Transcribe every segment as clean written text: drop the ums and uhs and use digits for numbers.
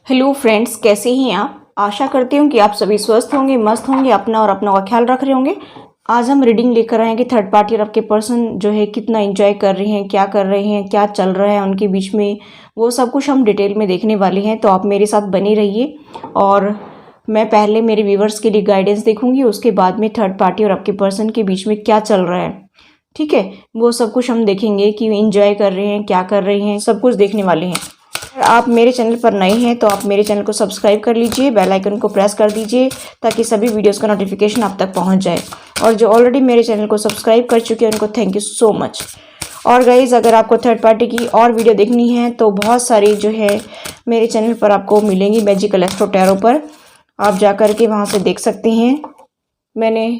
Hello friends, कैसे हैं आप। आशा करती हूँ कि आप सभी स्वस्थ होंगे, मस्त होंगे, अपना और अपनों का ख्याल रख रहे होंगे। आज हम रीडिंग लेकर आए हैं कि थर्ड पार्टी और आपके पर्सन जो है कितना एंजॉय कर रहे हैं, क्या कर रहे हैं, क्या चल रहा है उनके बीच में, वो सब कुछ हम डिटेल में देखने वाले हैं। तो आप मेरे साथ बने रहिए और मैं पहले मेरे व्यूवर्स के लिए गाइडेंस देखूंगी, उसके बाद में थर्ड पार्टी और आपके पर्सन के बीच में क्या चल रहा है। ठीक है, वो सब कुछ हम देखेंगे कि एंजॉय कर रहे हैं, क्या कर रहे हैं, सब कुछ देखने वाले हैं। अगर आप मेरे चैनल पर नए हैं तो आप मेरे चैनल को सब्सक्राइब कर लीजिए, बेल आइकन को प्रेस कर दीजिए ताकि सभी वीडियोस का नोटिफिकेशन आप तक पहुंच जाए। और जो ऑलरेडी मेरे चैनल को सब्सक्राइब कर चुके हैं उनको थैंक यू सो मच। और गाइज, अगर आपको थर्ड पार्टी की और वीडियो देखनी है तो बहुत सारी जो है मेरे चैनल पर आपको मिलेंगी मैजिकल एस्ट्रो टैरो पर, आप जा कर के वहाँ से देख सकते हैं। मैंने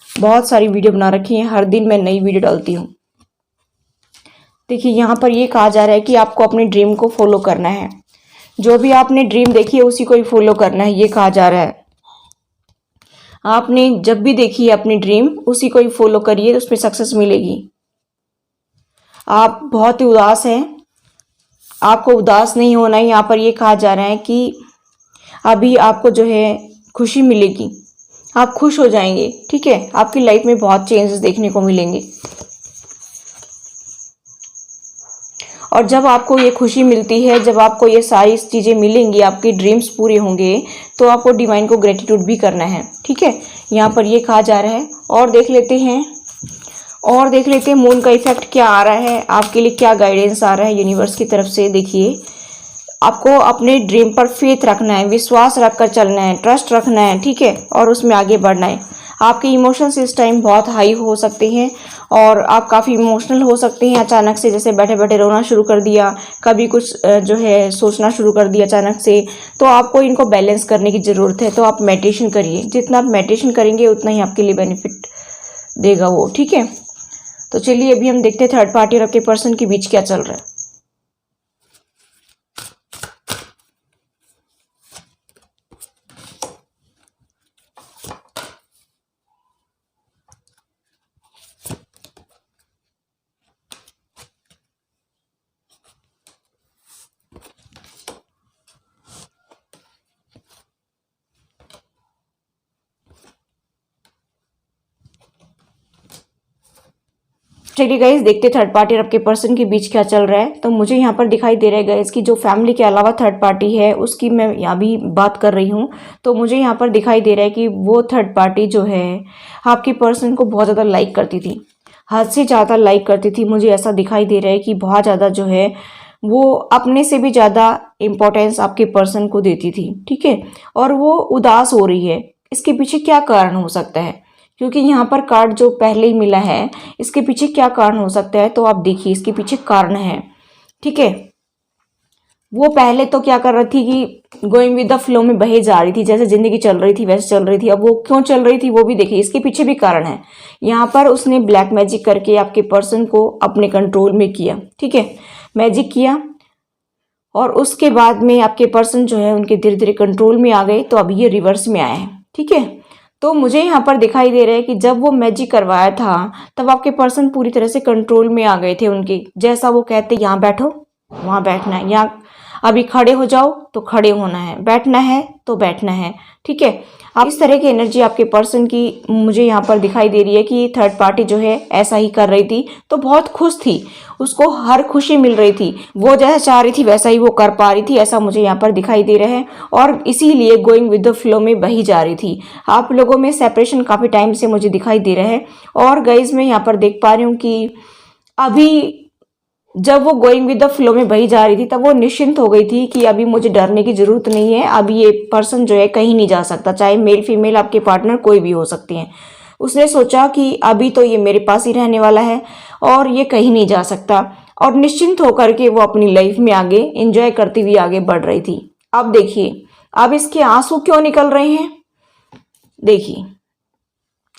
बहुत सारी वीडियो बना रखी है, हर दिन मैं नई वीडियो डालती हूँ। देखिए, यहाँ पर ये कहा जा रहा है कि आपको अपने ड्रीम को फॉलो करना है। जो भी आपने ड्रीम देखी है उसी को ही फॉलो करना है, ये कहा जा रहा है। आपने जब भी देखी है अपनी ड्रीम उसी को ही फॉलो करिए, तो उसमें सक्सेस मिलेगी। आप बहुत ही उदास हैं, आपको उदास नहीं होना है। यहाँ पर ये कहा जा रहा है कि अभी आपको जो है खुशी मिलेगी, आप खुश हो जाएंगे। ठीक है, आपकी लाइफ में बहुत चेंजेस देखने को मिलेंगे। और जब आपको ये खुशी मिलती है, जब आपको ये सारी चीज़ें मिलेंगी, आपके ड्रीम्स पूरे होंगे, तो आपको डिवाइन को ग्रेटिट्यूड भी करना है। ठीक है, यहाँ पर ये कहा जा रहा है। और देख लेते हैं मून का इफेक्ट क्या आ रहा है, आपके लिए क्या गाइडेंस आ रहा है यूनिवर्स की तरफ से। देखिए, आपको अपने ड्रीम पर फेथ रखना है, विश्वास रखकर चलना है, ट्रस्ट रखना है। ठीक है, और उसमें आगे बढ़ना है। आपके इमोशंस इस टाइम बहुत हाई हो सकते हैं और आप काफ़ी इमोशनल हो सकते हैं अचानक से, जैसे बैठे बैठे रोना शुरू कर दिया, कभी कुछ जो है सोचना शुरू कर दिया अचानक से। तो आपको इनको बैलेंस करने की ज़रूरत है। तो आप मेडिटेशन करिए, जितना आप मेडिटेशन करेंगे उतना ही आपके लिए बेनिफिट देगा वो। ठीक है, तो चलिए अभी हम देखते हैं थर्ड पार्टी और आपके पर्सन के बीच क्या चल रहा है। चलिए गाइस, देखते थर्ड पार्टी और आपके पर्सन के बीच क्या चल रहा है। तो मुझे यहाँ पर दिखाई दे रहा है गाइस कि जो फैमिली के अलावा थर्ड पार्टी है उसकी मैं यहाँ भी बात कर रही हूँ। तो मुझे यहाँ पर दिखाई दे रहा है कि वो थर्ड पार्टी जो है आपके पर्सन को बहुत ज़्यादा लाइक करती थी, हद से ज़्यादा लाइक करती थी। मुझे ऐसा दिखाई दे रहा है कि बहुत ज़्यादा जो है वो अपने से भी ज़्यादा इम्पोर्टेंस आपके पर्सन को देती थी। ठीक है, और वो उदास हो रही है। इसके पीछे क्या कारण हो सकता है, क्योंकि यहाँ पर कार्ड जो पहले ही मिला है, इसके पीछे क्या कारण हो सकता है। तो आप देखिए, इसके पीछे कारण है। ठीक है, वो पहले तो क्या कर रही थी कि गोइंग विद द फ्लो में बहे जा रही थी, जैसे जिंदगी चल रही थी वैसे चल रही थी। अब वो क्यों चल रही थी वो भी देखिए, इसके पीछे भी कारण है। यहाँ पर उसने ब्लैक मैजिक करके आपके पर्सन को अपने कंट्रोल में किया। ठीक है, मैजिक किया और उसके बाद में आपके पर्सन जो है उनके धीरे धीरे कंट्रोल में आ गए। तो अब ये रिवर्स में आए हैं। ठीक है, तो मुझे यहाँ पर दिखाई दे रहा है कि जब वो मैजिक करवाया था तब आपके पर्सन पूरी तरह से कंट्रोल में आ गए थे उनके। जैसा वो कहते यहाँ बैठो वहाँ बैठना है, यहाँ अभी खड़े हो जाओ तो खड़े होना है, बैठना है तो बैठना है। ठीक है, अब इस तरह की एनर्जी आपके पर्सन की मुझे यहाँ पर दिखाई दे रही है कि थर्ड पार्टी जो है ऐसा ही कर रही थी। तो बहुत खुश थी, उसको हर खुशी मिल रही थी, वो जैसा चाह रही थी वैसा ही वो कर पा रही थी, ऐसा मुझे यहाँ पर दिखाई दे रहा है। और इसीलिए गोइंग विद द फ्लो में बही जा रही थी। आप लोगों में सेपरेशन काफ़ी टाइम से मुझे दिखाई दे रहा है। और गाइज, मैं यहाँ पर देख पा रही हूँ कि अभी जब वो गोइंग विद द फ्लो में बही जा रही थी तब वो निश्चिंत हो गई थी कि अभी मुझे डरने की जरूरत नहीं है। अभी ये पर्सन जो है कहीं नहीं जा सकता, चाहे मेल फीमेल आपके पार्टनर कोई भी हो सकती हैं। उसने सोचा कि अभी तो ये मेरे पास ही रहने वाला है और ये कहीं नहीं जा सकता, और निश्चिंत होकर के वो अपनी लाइफ में आगे एंजॉय करती हुई आगे बढ़ रही थी। अब देखिए, अब इसके आंसू क्यों निकल रहे हैं। देखिए,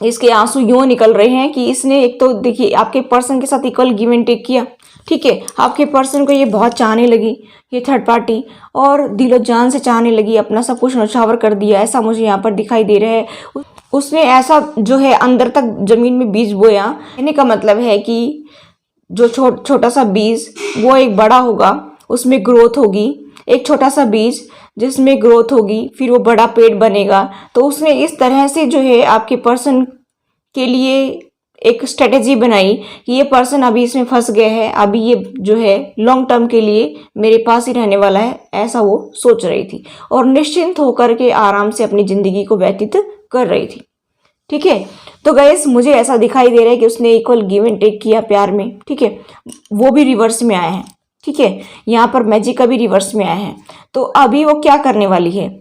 इसके आंसू यूं निकल रहे हैं कि इसने एक तो देखिए आपके पर्सन के साथ इक्वल गिव एंड टेक किया। ठीक है, आपके पर्सन को ये बहुत चाहने लगी ये थर्ड पार्टी, और दिलो जान से चाहने लगी, अपना सब कुछ नौछावर कर दिया, ऐसा मुझे यहाँ पर दिखाई दे रहा है। उसने ऐसा जो है अंदर तक जमीन में बीज बोया। कहने का मतलब है कि जो छोटा सा बीज वो एक बड़ा होगा, उसमें ग्रोथ होगी, एक छोटा सा बीज जिसमें ग्रोथ होगी, फिर वो बड़ा पेड़ बनेगा। तो उसने इस तरह से जो है आपके पर्सन के लिए एक स्ट्रेटेजी बनाई कि ये पर्सन अभी इसमें फंस गया है, अभी ये जो है लॉन्ग टर्म के लिए मेरे पास ही रहने वाला है, ऐसा वो सोच रही थी और निश्चिंत होकर के आराम से अपनी जिंदगी को व्यतीत कर रही थी। ठीक है, तो गाइस मुझे ऐसा दिखाई दे रहा है कि उसने इक्वल गिव एंड टेक किया प्यार में। ठीक है, वो भी रिवर्स में आया है। ठीक है, यहाँ पर मैजिक का भी रिवर्स में आया है। तो अभी वो क्या करने वाली है,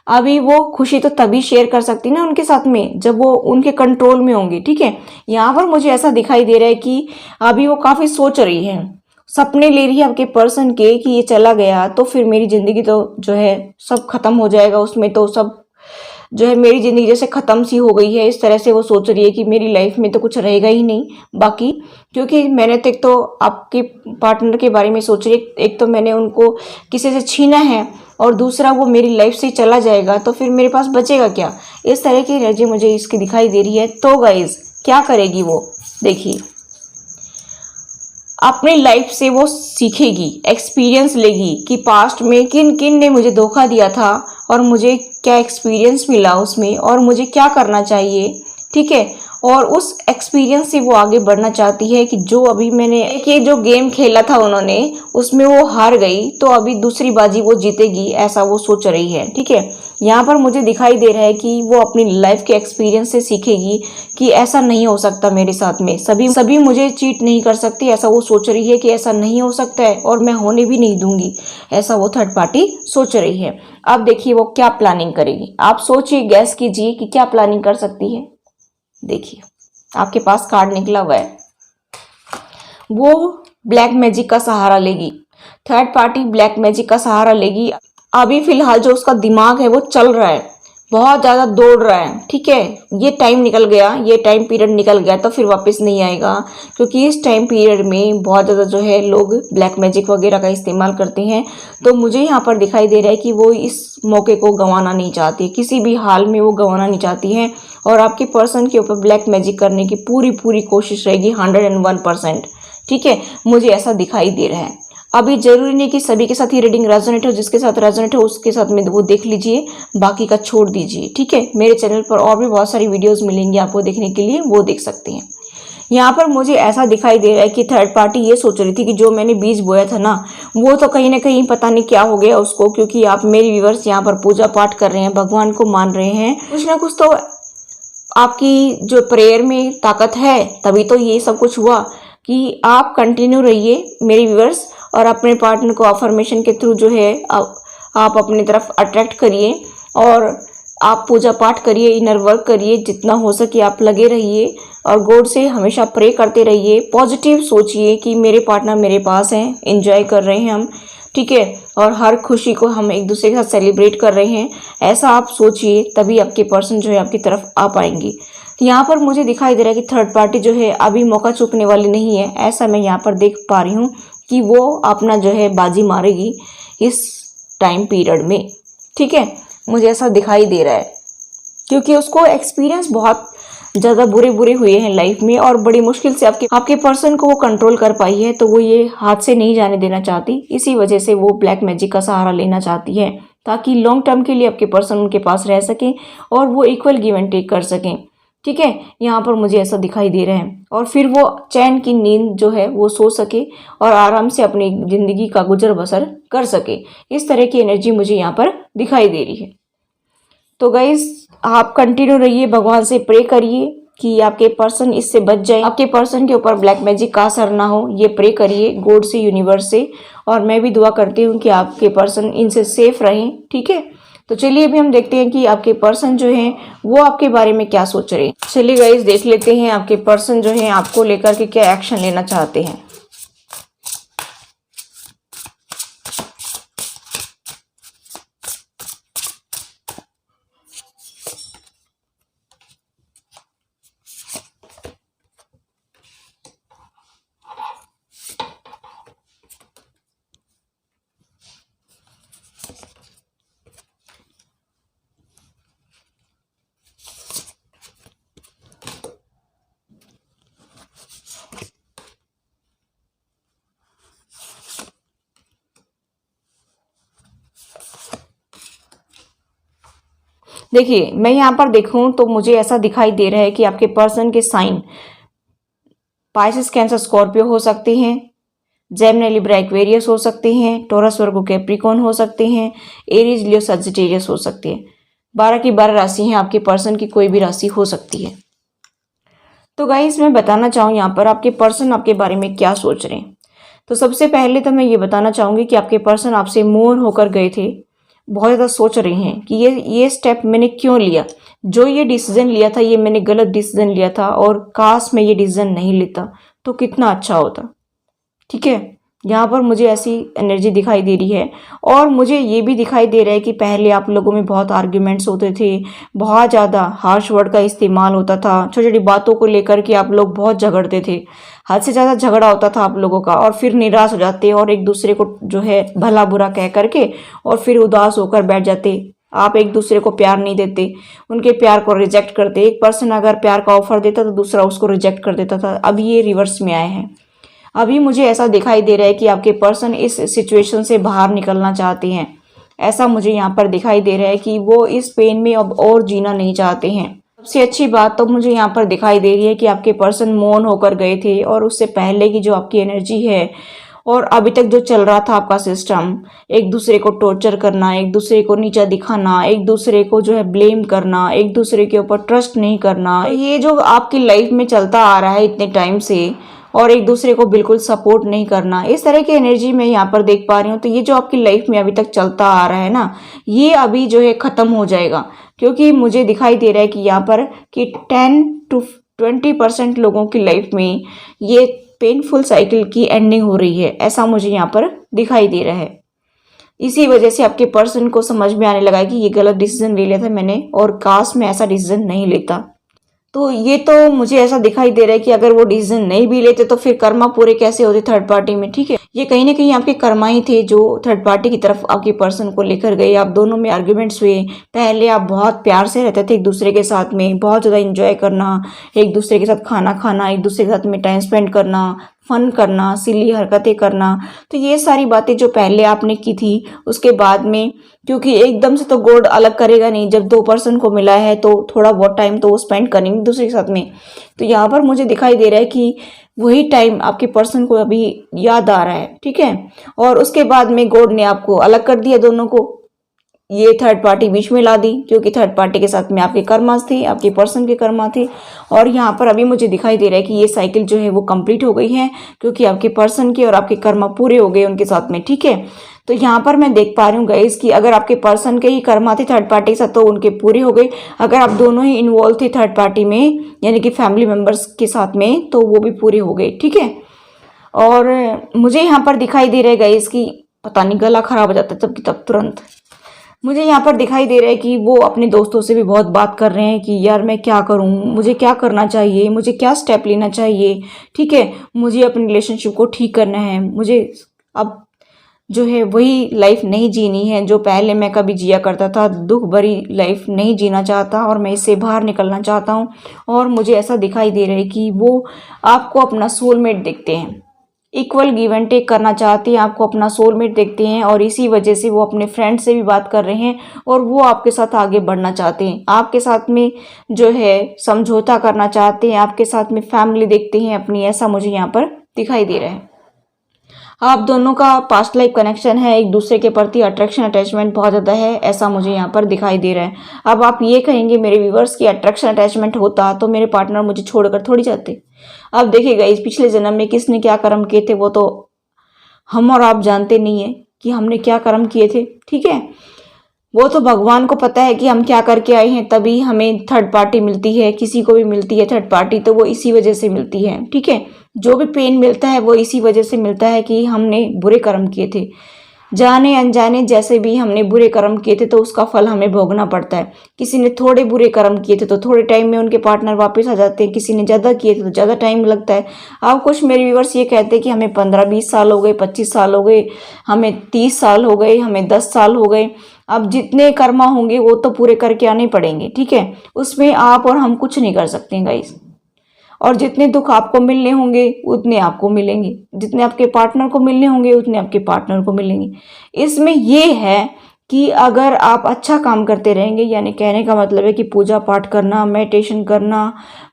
अभी वो खुशी तो तभी शेयर कर सकती ना उनके साथ में जब वो उनके कंट्रोल में होंगी। ठीक है, यहाँ पर मुझे ऐसा दिखाई दे रहा है कि अभी वो काफी सोच रही है, सपने ले रही है आपके पर्सन के कि ये चला गया तो फिर मेरी जिंदगी तो जो है सब खत्म हो जाएगा, उसमें तो सब जो है मेरी जिंदगी जैसे खत्म सी हो गई है। इस तरह से वो सोच रही है कि मेरी लाइफ में तो कुछ रहेगा ही नहीं बाकी। क्योंकि मैंने तो एक तो आपके पार्टनर के बारे में सोच रही है, एक तो मैंने उनको किसी से छीना है और दूसरा वो मेरी लाइफ से चला जाएगा तो फिर मेरे पास बचेगा क्या। इस तरह की एनर्जी मुझे इसकी दिखाई दे रही है। तो गाइज क्या करेगी वो, देखिए अपनी लाइफ से वो सीखेगी, एक्सपीरियंस लेगी कि पास्ट में किन किन ने मुझे धोखा दिया था और मुझे क्या एक्सपीरियंस मिला उसमें और मुझे क्या करना चाहिए। ठीक है, और उस एक्सपीरियंस से वो आगे बढ़ना चाहती है कि जो अभी मैंने एक ये जो गेम खेला था उन्होंने उसमें वो हार गई तो अभी दूसरी बाजी वो जीतेगी, ऐसा वो सोच रही है। ठीक है, यहाँ पर मुझे दिखाई दे रहा है कि वो अपनी लाइफ के एक्सपीरियंस से सीखेगी कि ऐसा नहीं हो सकता मेरे साथ में, सभी सभी मुझे चीट नहीं कर सकती, ऐसा वो सोच रही है कि ऐसा नहीं हो सकता है और मैं होने भी नहीं दूंगी, ऐसा वो थर्ड पार्टी सोच रही है। अब देखिए वो क्या प्लानिंग करेगी, आप सोचिए, गैस कीजिए कि क्या प्लानिंग कर सकती है। देखिए आपके पास कार्ड निकला हुआ है, वो ब्लैक मैजिक का सहारा लेगी, थर्ड पार्टी ब्लैक मैजिक का सहारा लेगी। अभी फिलहाल जो उसका दिमाग है वो चल रहा है, बहुत ज्यादा दौड़ रहा है। ठीक है, ये टाइम निकल गया, ये टाइम पीरियड निकल गया तो फिर वापस नहीं आएगा, क्योंकि इस टाइम पीरियड में बहुत ज्यादा जो है लोग ब्लैक मैजिक वगैरह का इस्तेमाल करते हैं। तो मुझे यहाँ पर दिखाई दे रहा है कि वो इस मौके को गंवाना नहीं चाहती, किसी भी हाल में वो गंवाना नहीं चाहती है और आपके पर्सन के ऊपर ब्लैक मैजिक करने की पूरी पूरी कोशिश रहेगी 101%। ठीक है, मुझे ऐसा दिखाई दे रहा है। अभी जरूरी नहीं कि सभी के साथ ही रीडिंग रेजोनेट हो, जिसके साथ रेजोनेट हो उसके साथ में वो देख लीजिए, बाकी का छोड़ दीजिए। ठीक है, मेरे चैनल पर और भी बहुत सारी वीडियोस मिलेंगी आपको देखने के लिए, वो देख सकते हैं। यहाँ पर मुझे ऐसा दिखाई दे रहा है कि थर्ड पार्टी ये सोच रही थी कि जो मैंने बीज बोया था ना वो तो कहीं ना कहीं पता नहीं क्या हो गया उसको, क्योंकि आप मेरे व्यूअर्स यहाँ पर पूजा पाठ कर रहे हैं, भगवान को मान रहे हैं, कुछ ना कुछ तो आपकी जो प्रेयर में ताकत है, तभी तो ये सब कुछ हुआ। कि आप कंटिन्यू रहिए मेरे व्यूअर्स और अपने पार्टनर को अफर्मेशन के थ्रू जो है आप अपनी तरफ अट्रैक्ट करिए और आप पूजा पाठ करिए, इनर वर्क करिए, जितना हो सके आप लगे रहिए और गॉड से हमेशा प्रे करते रहिए। पॉजिटिव सोचिए कि मेरे पार्टनर मेरे पास हैं, एंजॉय कर रहे हैं हम। ठीक है, और हर खुशी को हम एक दूसरे के साथ सेलिब्रेट कर रहे हैं, ऐसा आप सोचिए, तभी आपके पर्सन जो है आपकी तरफ आ पाएंगी। यहाँ पर मुझे दिखाई दे रहा है कि थर्ड पार्टी जो है अभी मौका चूकने वाली नहीं है, ऐसा मैं यहाँ पर देख पा रही हूँ कि वो अपना जो है बाजी मारेगी इस टाइम पीरियड में। ठीक है, मुझे ऐसा दिखाई दे रहा है क्योंकि उसको एक्सपीरियंस बहुत ज़्यादा बुरे बुरे हुए हैं लाइफ में और बड़ी मुश्किल से आपके पर्सन को वो कंट्रोल कर पाई है, तो वो ये हाथ से नहीं जाने देना चाहती, इसी वजह से वो ब्लैक मैजिक का सहारा लेना चाहती है ताकि लॉन्ग टर्म के लिए आपके पर्सन उनके पास रह सकें और वो इक्वल गिव एंड टेक कर सकें। ठीक है, यहाँ पर मुझे ऐसा दिखाई दे रहा है और फिर वो चैन की नींद जो है वो सो सके और आराम से अपनी जिंदगी का गुजर बसर कर सके, इस तरह की एनर्जी मुझे यहाँ पर दिखाई दे रही है। तो गाइस आप कंटिन्यू रहिए, भगवान से प्रे करिए कि आपके पर्सन इससे बच जाए, आपके पर्सन के ऊपर ब्लैक मैजिक का असर ना हो, ये प्रे करिए गॉड से, यूनिवर्स से। और मैं भी दुआ करती हूँ कि आपके पर्सन इनसे सेफ रहें। ठीक है, तो चलिए अभी हम देखते हैं कि आपके पर्सन जो हैं वो आपके बारे में क्या सोच रहे हैं। चलिए गाइस देख लेते हैं आपके पर्सन जो है आपको लेकर के क्या एक्शन लेना चाहते हैं। देखिए मैं यहाँ पर देखूँ तो मुझे ऐसा दिखाई दे रहा है कि आपके पर्सन के साइन पाइसेस, कैंसर, स्कॉर्पियो हो सकते हैं, जेमिनी, लिब्रा, एक्वेरियस हो सकते हैं, टॉरस, वर्गो, कैप्रिकॉर्न हो सकते हैं, एरीज, लियो, सजिटेरियस हो सकते हैं। 12 की 12 राशि हैं, आपके पर्सन की कोई भी राशि हो सकती है। तो गाइस मैं बताना चाहूँ यहाँ पर आपके पर्सन आपके बारे में क्या सोच रहे हैं। तो सबसे पहले तो मैं ये बताना चाहूँगी कि आपके पर्सन आपसे मूव होकर गए थे, बहुत ज़्यादा सोच रहे हैं कि ये स्टेप मैंने क्यों लिया, जो ये डिसीजन लिया था ये मैंने गलत डिसीजन लिया था, और काश मैं ये डिसीजन नहीं लेता तो कितना अच्छा होता। ठीक है, यहाँ पर मुझे ऐसी एनर्जी दिखाई दे रही है। और मुझे ये भी दिखाई दे रहा है कि पहले आप लोगों में बहुत आर्ग्यूमेंट्स होते थे, बहुत ज़्यादा हार्श वर्ड का इस्तेमाल होता था, छोटी छोटी बातों को लेकर के आप लोग बहुत झगड़ते थे, हद से ज़्यादा झगड़ा होता था आप लोगों का, और फिर निराश हो जाते और एक दूसरे को जो है भला बुरा कह करके और फिर उदास होकर बैठ जाते। आप एक दूसरे को प्यार नहीं देते, उनके प्यार को रिजेक्ट करते। एक पर्सन अगर प्यार का ऑफर देता तो दूसरा उसको रिजेक्ट कर देता था। अब ये रिवर्स में आए हैं। अभी मुझे ऐसा दिखाई दे रहा है कि आपके पर्सन इस सिचुएशन से बाहर निकलना चाहते हैं। ऐसा मुझे यहाँ पर दिखाई दे रहा है कि वो इस पेन में अब और जीना नहीं चाहते हैं। सबसे अच्छी बात तो मुझे यहाँ पर दिखाई दे रही है कि आपके पर्सन मौन होकर गए थे, और उससे पहले की जो आपकी एनर्जी है और अभी तक जो चल रहा था आपका सिस्टम, एक दूसरे को टॉर्चर करना, एक दूसरे को नीचा दिखाना, एक दूसरे को जो है ब्लेम करना, एक दूसरे के ऊपर ट्रस्ट नहीं करना, ये जो आपकी लाइफ में चलता आ रहा है इतने टाइम से, और एक दूसरे को बिल्कुल सपोर्ट नहीं करना, इस तरह की एनर्जी मैं यहाँ पर देख पा रही हूँ। तो ये जो आपकी लाइफ में अभी तक चलता आ रहा है ना, ये अभी जो है ख़त्म हो जाएगा, क्योंकि मुझे दिखाई दे रहा है कि यहाँ पर कि 10 to 20% लोगों की लाइफ में ये पेनफुल साइकिल की एंडिंग हो रही है, ऐसा मुझे यहाँ पर दिखाई दे रहा है। इसी वजह से आपके पर्सन को समझ में आने लगा कि ये गलत डिसीजन ले लिया था मैंने, और काश मैं ऐसा डिसीजन नहीं लेता। तो ये तो मुझे ऐसा दिखाई दे रहा है कि अगर वो डिसीजन नहीं भी लेते तो फिर कर्मा पूरे कैसे होते थर्ड पार्टी में। ठीक है, ये कहीं ना कहीं आपके कर्मा ही थे जो थर्ड पार्टी की तरफ आपके पर्सन को लेकर गए। आप दोनों में आर्ग्यूमेंट्स हुए। पहले आप बहुत प्यार से रहते थे एक दूसरे के साथ में, बहुत ज़्यादा इंजॉय करना, एक दूसरे के साथ खाना खाना, एक दूसरे के साथ में टाइम स्पेंड करना, फन करना, सिली हरकतें करना। तो ये सारी बातें जो पहले आपने की थी, उसके बाद में, क्योंकि एकदम से तो गॉड अलग करेगा नहीं, जब दो पर्सन को मिला है तो थोड़ा बहुत टाइम तो वो स्पेंड करेंगे दूसरे के साथ में। तो यहाँ पर मुझे दिखाई दे रहा है कि वही टाइम आपके पर्सन को अभी याद आ रहा है। ठीक है, और उसके बाद में गॉड ने आपको अलग कर दिया दोनों को, ये थर्ड पार्टी बीच में ला दी, क्योंकि थर्ड पार्टी के साथ में आपके कर्मा थे, आपके पर्सन के कर्मा थे। और यहाँ पर अभी मुझे दिखाई दे रहा है कि ये साइकिल जो है वो कंप्लीट हो गई है, क्योंकि आपके पर्सन के और आपके कर्मा पूरे हो गए उनके साथ में। ठीक है, तो यहाँ पर मैं देख पा रही हूँ गाइस कि अगर आपके पर्सन के ही कर्मा थे थर्ड पार्टी के साथ तो उनके पूरे हो गए। अगर आप दोनों ही इन्वॉल्व थे थर्ड पार्टी में, यानी कि फैमिली मेम्बर्स के साथ में, तो वो भी पूरे हो गए। ठीक है, और मुझे यहाँ पर दिखाई दे रहा है गाइस कि पता नहीं गला खराब हो जाता है तब की तब तुरंत। मुझे यहाँ पर दिखाई दे रहा है कि वो अपने दोस्तों से भी बहुत बात कर रहे हैं कि यार मैं क्या करूँ, मुझे क्या करना चाहिए, मुझे क्या स्टेप लेना चाहिए। ठीक है, मुझे अपने रिलेशनशिप को ठीक करना है, मुझे अब जो है वही लाइफ नहीं जीनी है जो पहले मैं कभी जिया करता था। दुख भरी लाइफ नहीं जीना चाहता और मैं इससे बाहर निकलना चाहता हूँ। और मुझे ऐसा दिखाई दे रहा है कि वो आपको अपना सोलमेट देखते हैं, इक्वल गिव एंड टेक करना चाहते हैं, आपको अपना सोलमेट देखते हैं, और इसी वजह से वो अपने फ्रेंड से भी बात कर रहे हैं और वो आपके साथ आगे बढ़ना चाहते हैं, आपके साथ में जो है समझौता करना चाहते हैं, आपके साथ में फैमिली देखते हैं अपनी। ऐसा मुझे यहाँ पर दिखाई दे रहा है। आप दोनों का पास्ट लाइफ कनेक्शन है, एक दूसरे के प्रति अट्रैक्शन अटैचमेंट बहुत ज़्यादा है, ऐसा मुझे यहाँ पर दिखाई दे रहा है। अब आप ये कहेंगे मेरे व्यूवर्स की अट्रैक्शन अटैचमेंट होता तो मेरे पार्टनर मुझे छोड़कर थोड़ी जाते। अब देखिएगा इस पिछले जन्म में किसने क्या कर्म किए थे वो तो हम और आप जानते नहीं है कि हमने क्या कर्म किए थे। ठीक है, वो तो भगवान को पता है कि हम क्या करके आए हैं, तभी हमें थर्ड पार्टी मिलती है। किसी को भी मिलती है थर्ड पार्टी तो वो इसी वजह से मिलती है। ठीक है, जो भी पेन मिलता है वो इसी वजह से मिलता है कि हमने बुरे कर्म किए थे, जाने अनजाने जैसे भी हमने बुरे कर्म किए थे तो उसका फल हमें भोगना पड़ता है। किसी ने थोड़े बुरे कर्म किए थे तो थोड़े टाइम में उनके पार्टनर वापस आ जाते हैं, किसी ने ज़्यादा किए थे तो ज़्यादा टाइम लगता है। अब कुछ मेरे व्यूवर्स ये कहते हैं कि हमें 15-20 साल हो गए, 25 साल हो गए, हमें 30 साल हो गए, हमें 10 साल हो गए। अब जितने कर्मा होंगे वो तो पूरे करके आने पड़ेंगे। ठीक है, उसमें आप और हम कुछ नहीं कर सकते गाइस। और जितने दुख आपको मिलने होंगे उतने आपको मिलेंगे, जितने आपके पार्टनर को मिलने होंगे उतने आपके पार्टनर को मिलेंगे। इसमें ये है कि अगर आप अच्छा काम करते रहेंगे, यानी कहने का मतलब है कि पूजा पाठ करना, मेडिटेशन करना,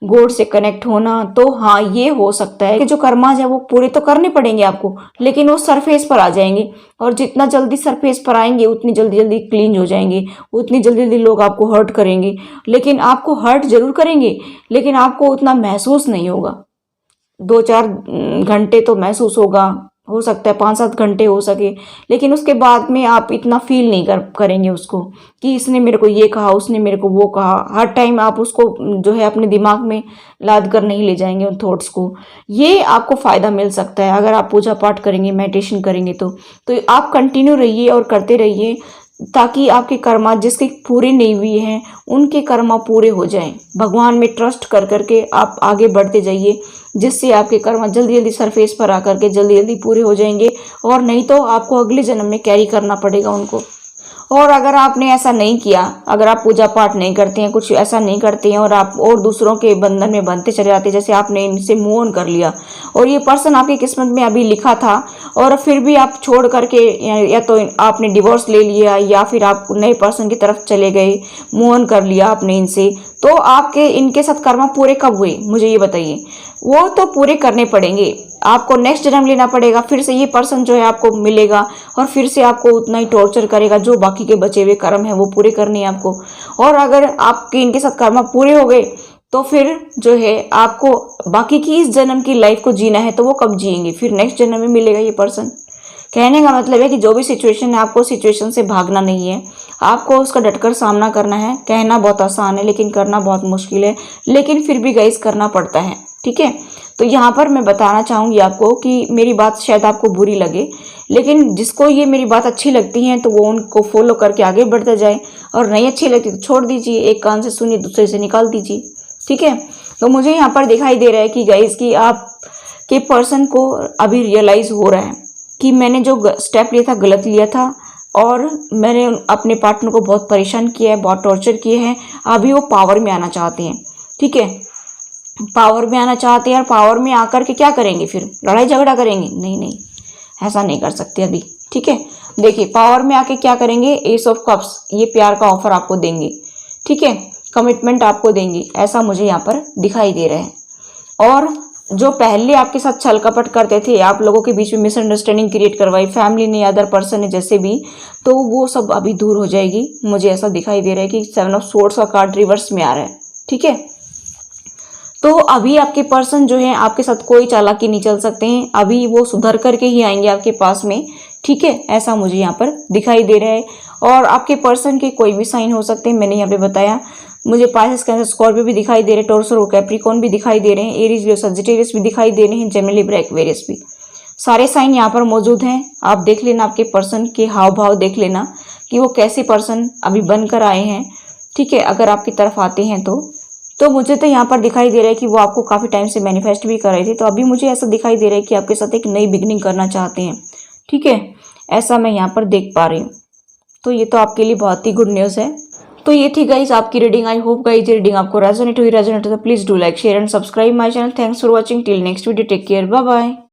गॉड से कनेक्ट होना, तो हाँ ये हो सकता है कि जो कर्माज है वो पूरे तो करने पड़ेंगे आपको, लेकिन वो सरफेस पर आ जाएंगे। और जितना जल्दी सरफेस पर आएंगे उतनी जल्दी जल्दी क्लीन हो जाएंगे, उतनी जल्दी जल्दी लोग आपको हर्ट करेंगे, लेकिन आपको हर्ट जरूर करेंगे, लेकिन आपको उतना महसूस नहीं होगा। 2-4 घंटे तो महसूस होगा, हो सकता है 5-7 घंटे हो सके, लेकिन उसके बाद में आप इतना फील नहीं करेंगे उसको कि इसने मेरे को ये कहा, उसने मेरे को वो कहा। हर टाइम आप उसको जो है अपने दिमाग में लाद कर नहीं ले जाएंगे उन थॉट्स को। ये आपको फ़ायदा मिल सकता है अगर आप पूजा पाठ करेंगे, मेडिटेशन करेंगे तो आप कंटिन्यू रहिए और करते रहिए, ताकि आपके कर्मा जिसके पूरे नहीं हुए हैं उनके कर्मा पूरे हो जाएं। भगवान में ट्रस्ट कर करके आप आगे बढ़ते जाइए, जिससे आपके कर्मा जल्दी जल्दी सरफेस पर आकर के जल्दी जल्दी पूरे हो जाएंगे, और नहीं तो आपको अगले जन्म में कैरी करना पड़ेगा उनको। और अगर आपने ऐसा नहीं किया, अगर आप पूजा पाठ नहीं करते हैं, कुछ ऐसा नहीं करते हैं, और आप और दूसरों के बंधन में बंधते चले जाते हैं, जैसे आपने इनसे मूव ऑन कर लिया और ये पर्सन आपकी किस्मत में अभी लिखा था, और फिर भी आप छोड़ करके या तो आपने डिवोर्स ले लिया या फिर आप नए पर्सन की तरफ चले गए, मूव ऑन कर लिया आपने इनसे, तो आपके इनके साथ कर्मा पूरे कब हुए मुझे ये बताइए। वो तो पूरे करने पड़ेंगे, आपको नेक्स्ट जन्म लेना पड़ेगा, फिर से ये पर्सन जो है आपको मिलेगा और फिर से आपको उतना ही टॉर्चर करेगा, जो बाकी के बचे हुए कर्म है वो पूरे करने हैं आपको। और अगर आपके इनके साथ कर्म पूरे हो गए तो फिर जो है आपको बाकी की इस जन्म की लाइफ को जीना है, तो वो कब जिएंगे, फिर नेक्स्ट जन्म में मिलेगा ये पर्सन। कहने का मतलब है कि जो भी सिचुएशन है, आपको सिचुएशन से भागना नहीं है, आपको उसका डटकर सामना करना है। कहना बहुत आसान है लेकिन करना बहुत मुश्किल है, लेकिन फिर भी गाइस करना पड़ता है, ठीक है। तो यहाँ पर मैं बताना चाहूँगी आपको कि मेरी बात शायद आपको बुरी लगे, लेकिन जिसको ये मेरी बात अच्छी लगती है तो वो उनको फॉलो करके आगे बढ़ते जाए, और नहीं अच्छी लगती तो छोड़ दीजिए, एक कान से सुनिए दूसरे से निकाल दीजिए, ठीक है। तो मुझे यहाँ पर दिखाई दे रहा है कि गाइस कि आप के पर्सन को अभी रियलाइज़ हो रहा है कि मैंने जो स्टेप लिया था गलत लिया था, और मैंने अपने पार्टनर को बहुत परेशान किया है, बहुत टॉर्चर किए हैं। अभी वो पावर में आना चाहते हैं, ठीक है, पावर में आना चाहते हैं, और पावर में आकर के क्या करेंगे, फिर लड़ाई झगड़ा करेंगे? नहीं नहीं, ऐसा नहीं कर सकते अभी, ठीक है। देखिए पावर में आके क्या करेंगे, एस ऑफ कप्स, ये प्यार का ऑफर आपको देंगे, ठीक है, कमिटमेंट आपको देंगे, ऐसा मुझे यहाँ पर दिखाई दे रहा है। और जो पहले आपके साथ छल कपट करते थे, आप लोगों के बीच में मिसअंडरस्टैंडिंग क्रिएट करवाई, फैमिली ने, अदर पर्सन ने, जैसे भी, तो वो सब अभी दूर हो जाएगी। मुझे ऐसा दिखाई दे रहा है कि 7 ऑफ सोर्ड्स का कार्ड रिवर्स में आ रहा है, ठीक है। तो अभी आपके पर्सन जो है आपके साथ कोई चालाकी नहीं चल सकते हैं, अभी वो सुधर करके ही आएंगे आपके पास में, ठीक है, ऐसा मुझे यहाँ पर दिखाई दे रहा है। और आपके पर्सन के कोई भी साइन हो सकते हैं, मैंने यहाँ पे बताया। मुझे पाइसेस, कैंसर, स्कॉर्पियो भी दिखाई दे रहे हैं, टॉरस और कैप्रिकॉर्न भी दिखाई दे रहे हैं, एरीज, लियो, सजिटेरियस भी दिखाई दे रहे हैं, जेमिनी, लिब्रा, एक्वेरियस भी, सारे साइन यहाँ पर मौजूद हैं। आप देख लेना, आपके पर्सन के हाव भाव देख लेना कि वो कैसे पर्सन अभी बनकर आए हैं, ठीक है, अगर आपकी तरफ आते हैं तो मुझे तो यहाँ पर दिखाई दे रहा है कि वो आपको काफ़ी टाइम से मैनिफेस्ट भी कर रहे थे, तो अभी मुझे ऐसा दिखाई दे रहा है कि आपके साथ एक नई बिगनिंग करना चाहते हैं, ठीक है, ऐसा मैं यहाँ पर देख पा रही हूँ। तो ये तो आपके लिए बहुत ही गुड न्यूज़ है। तो ये थी गाइज आपकी रीडिंग। आई होप गाइज ये रीडिंग आपको रेजोनेट हुई। रेजोनेट तो please do like, share and subscribe my channel. Thanks for watching. Till next video, take care, bye bye.